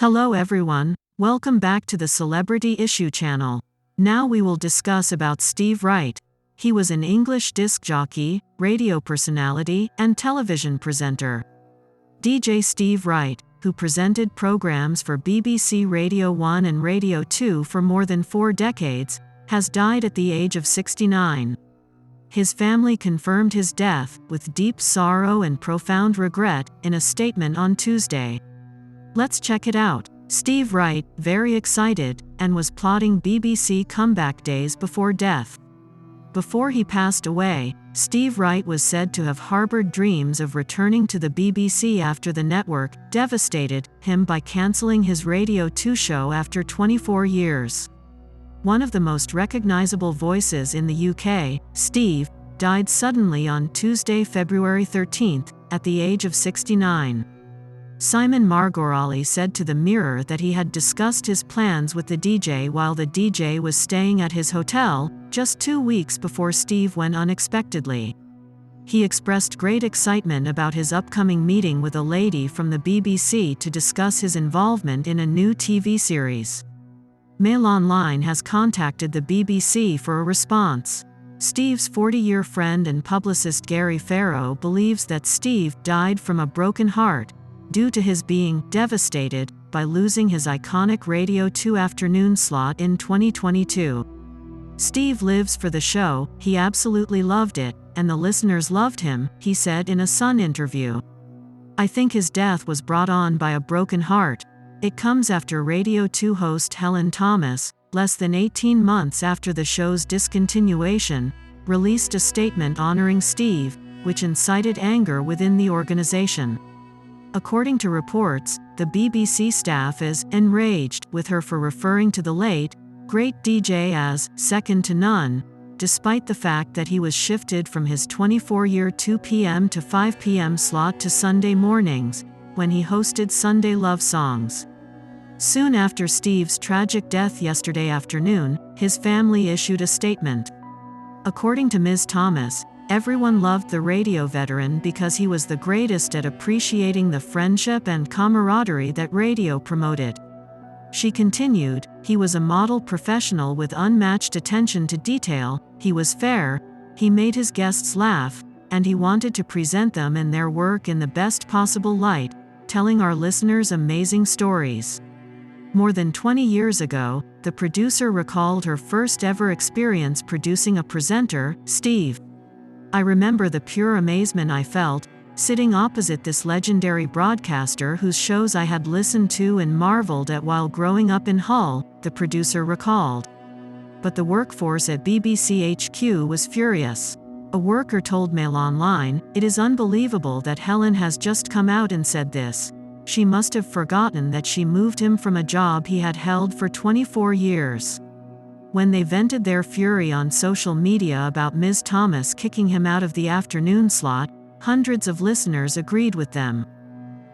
Hello everyone, welcome back to the Celebrity Issue channel. Now we will discuss about Steve Wright. He was an English disc jockey, radio personality, and television presenter. DJ Steve Wright, who presented programs for BBC Radio 1 and Radio 2 for more than 4 decades, has died at the age of 69. His family confirmed his death, with deep sorrow and profound regret, in a statement on Tuesday. Let's check it out. Steve Wright, very excited, and was plotting BBC comeback days before death. Before he passed away, Steve Wright was said to have harbored dreams of returning to the BBC after the network devastated him by cancelling his Radio 2 show after 24 years. One of the most recognizable voices in the UK, Steve, died suddenly on Tuesday, February 13th, at the age of 69. Simon Margorali said to the Mirror that he had discussed his plans with the DJ while the DJ was staying at his hotel, just 2 weeks before Steve went unexpectedly. He expressed great excitement about his upcoming meeting with a lady from the BBC to discuss his involvement in a new TV series. Mail Online has contacted the BBC for a response. Steve's 40-year friend and publicist Gary Farrow believes that Steve died from a broken heart, due to his being devastated by losing his iconic Radio 2 afternoon slot in 2022. Steve lives for the show, he absolutely loved it, and the listeners loved him, he said in a Sun interview. I think his death was brought on by a broken heart. It comes after Radio 2 host Helen Thomas, less than 18 months after the show's discontinuation, released a statement honoring Steve, which incited anger within the organization. According to reports, the BBC staff is enraged with her for referring to the late, great DJ as second to none, despite the fact that he was shifted from his 24-year 2 p.m. to 5 p.m. slot to Sunday mornings, when he hosted Sunday Love Songs. Soon after Steve's tragic death yesterday afternoon, his family issued a statement. According to Ms. Thomas, everyone loved the radio veteran because he was the greatest at appreciating the friendship and camaraderie that radio promoted. She continued, he was a model professional with unmatched attention to detail, he was fair, he made his guests laugh, and he wanted to present them and their work in the best possible light, telling our listeners amazing stories. More than 20 years ago, the producer recalled her first ever experience producing a presenter, Steve. I remember the pure amazement I felt, sitting opposite this legendary broadcaster whose shows I had listened to and marveled at while growing up in Hull, the producer recalled. But the workforce at BBC HQ was furious. A worker told Mail Online, "It is unbelievable that Helen has just come out and said this. She must have forgotten that she moved him from a job he had held for 24 years. When they vented their fury on social media about Ms. Thomas kicking him out of the afternoon slot, hundreds of listeners agreed with them.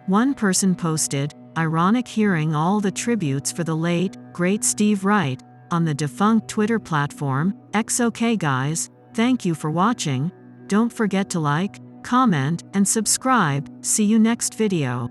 One person posted, "Ironic hearing all the tributes for the late, great Steve Wright, on the defunct Twitter platform, XOK guys, thank you for watching, don't forget to like, comment, and subscribe, see you next video."